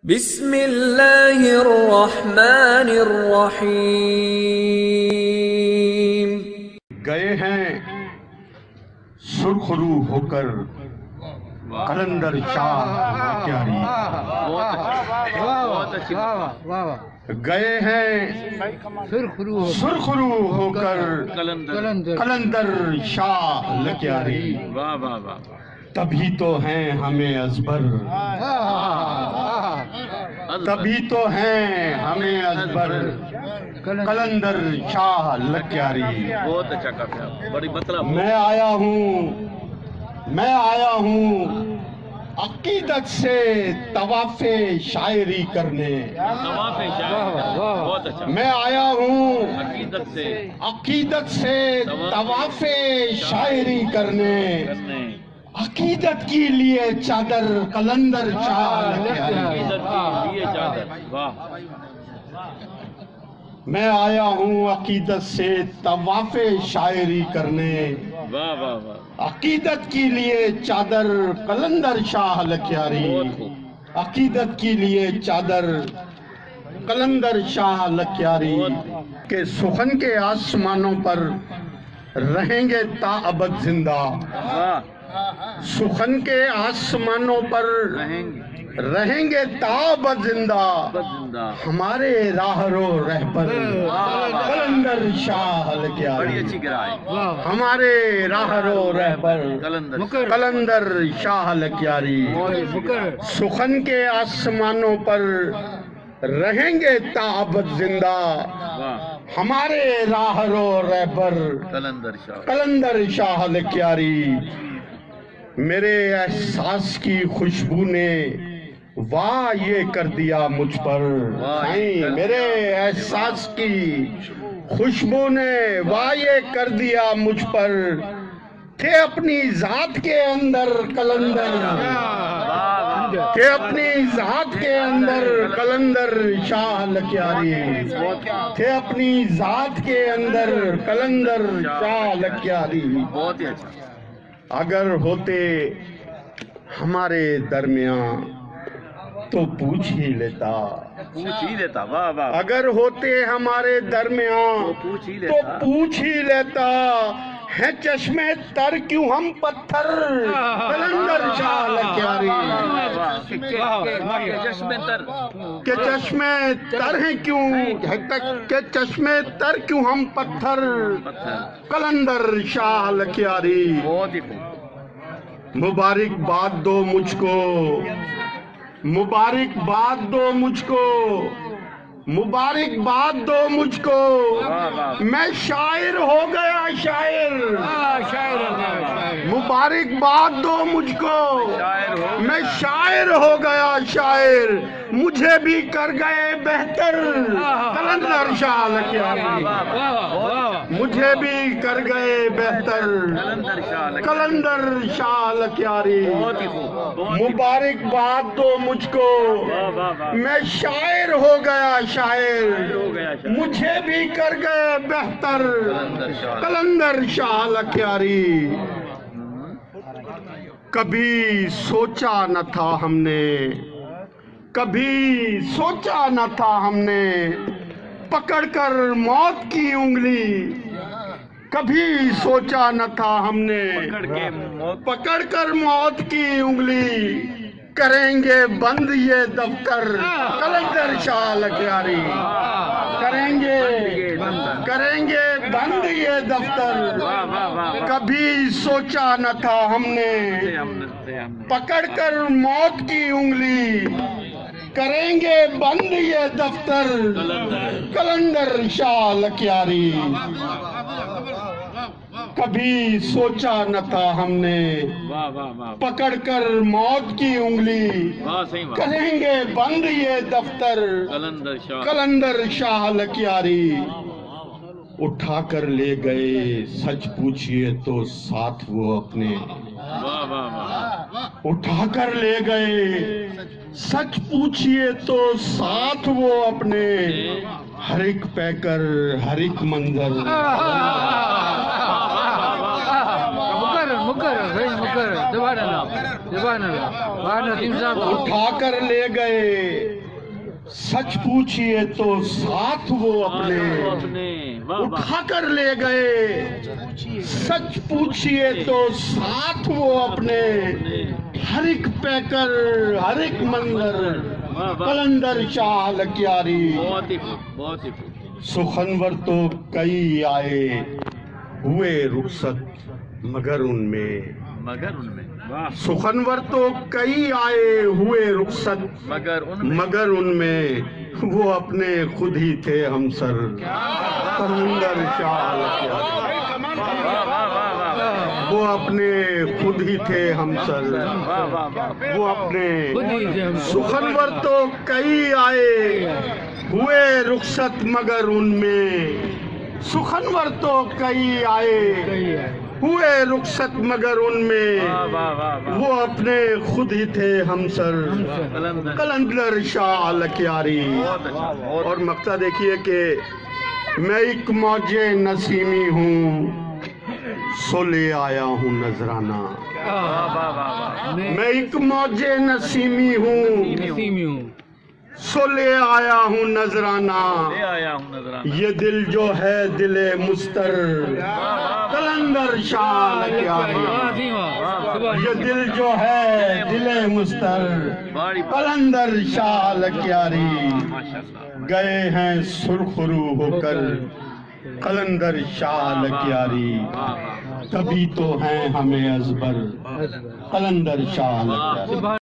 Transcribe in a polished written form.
بسم اللہ الرحمن الرحیم۔ گئے ہیں سرخ رو ہو کر قلندر شاہ لکیاری، گئے ہیں سرخ رو ہو کر قلندر شاہ لکیاری، تبھی تو ہیں ہمیں ازبر، تبھی تو ہیں ہمیں ازبر قلندر شاہ لکیاری۔ بہت اچھا کہا، بڑی مطلب۔ میں آیا ہوں عقیدت سے طواف شاعری کرنے، بہت اچھا۔ میں آیا ہوں عقیدت سے طواف شاعری کرنے، عقیدت کے لیے چادر قلندر شاہ لکیاری۔ عقیدت کے لیے چادر، واہ۔ میں آیا ہوں عقیدت سے طواف شاعری کرنے، واہ واہ واہ۔ عقیدت کے لیے چادر قلندر شاہ لکیاری، عقیدت کے لیے چادر قلندر شاہ لکیاری، کہ سخن کے آسمانوں پر رہیں گے تا ابد زندہ، سخن کے آسمانوں پر رہیں گے تا ابد زندہ، ہمارے راہ رو رہبر قلندر شاہ لکیاری، بڑی اچھی گرائے، ہمارے راہ رو رہبر قلندر شاہ لکیاری، سخن کے آسمانوں پر رہیں گے تا ابد زندہ، ہمارے راہ رو رہبر قلندر شاہ لکیاری۔ میرے احساس کی خوشبو نے واہ یہ کر دیا مجھ پر، میرے احساس کی خوشبو نے واہ یہ کر دیا مجھ پر، کہ اپنی ذات کے اندر قلندر، کہ اپنی ذات کے اندر قلندر شاہ لکیاری، کہ اپنی ذات کے اندر قلندر شاہ لکیاری۔ بہت ہی اچھا۔ اگر ہوتے ہمارے درمیان تو پوچھ ہی لیتا، واہ واہ۔ اگر ہوتے ہمارے درمیان تو پوچھ ہی لیتا، ہے چشمے تر کیوں ہم پتھر قلندر شاہ لکیاری، کہ چشمے تر ہیں کیوں، کہ چشمے تر کیوں ہم پتھر قلندر شاہ لکیاری۔ مبارک باد دو مجھ کو، مبارک باد دو مجھ کو، مبارک باد دو مجھ کو، میں شاعر ہو گیا شاعر، مبارک باد دو مجھ کو، میں شاعر ہو گیا شاعر، مجھے بھی کر گئے بہتر قلندر شاہ لکیاری، مجھے بھی کر گئے بہتر قلندر شاہ لکیاری۔ مبارک باد دو مجھ کو، میں شاعر ہو گیا شاعر، مجھے بھی کر گئے بہتر قلندر شاہ لکیاری۔ کبھی سوچا نہ تھا ہم نے، کبھی سوچا نہ تھا ہم نے، پکڑ کر موت کی انگلی، کبھی سوچا نہ تھا ہم نے، پکڑ کر موت کی انگلی، کریں گے بند یہ دفتر قلندر شاہ لکیاری، کریں گے بند یہ دفتر، کبھی سوچا نہ تھا ہم نے، پکڑ کر موت کی انگلی، کریں گے بند یہ دفتر قلندر شاہ لکیاری۔ کبھی سوچا نہ تھا ہم نے، پکڑ کر موت کی انگلی، کریں گے بند یہ دفتر قلندر شاہ لکیاری۔ اٹھا کر لے گئے سچ پوچھئے تو ساتھ وہ اپنے، اٹھا کر لے گئے سچ پوچھئے تو ساتھ وہ اپنے، ہر ایک پیکر ہر ایک منظر، مکر اٹھا کر لے گئے سچ پوچھئے تو ساتھ وہ اپنے اٹھا کر لے گئے سچ پوچھئے تو ساتھ وہ اپنے ہر ایک پیکر ہر ایک منظر قلندر شاہ لکیاری سخنور تو کئی آئے ہوئے رخصت مگر ان میں سخنور تو کئی آئے ہوئے رخصت مگر ان میں وہ اپنے خود ہی تھے ہمسر قلندر شاہ لکیاری وہ اپنے خود ہی تھے ہمسر وہ اپنے سخنور تو کئی آئے ہوئے رخصت مگر ان میں سخنور تو کئی آئے ہوئے رخصت مگر ان میں وہ اپنے خود ہی تھے ہمسر قلندر شاہ لکیاری اور مقطع دیکھیے کہ میں ایک موج نسیمی ہوں سو لے آیا ہوں نذرانہ میں ایک موج نسیمی ہوں سو لے آیا ہوں نذرانہ یہ دل جو ہے دل مستر قلندر شاہ لکیاری یہ دل جو ہے دل مستر قلندر شاہ لکیاری گئے ہیں سرخرو ہو کر قلندر شاہ لکیاری کبھی تو ہیں ہمیں ازبر قلندر شاہ لکیاری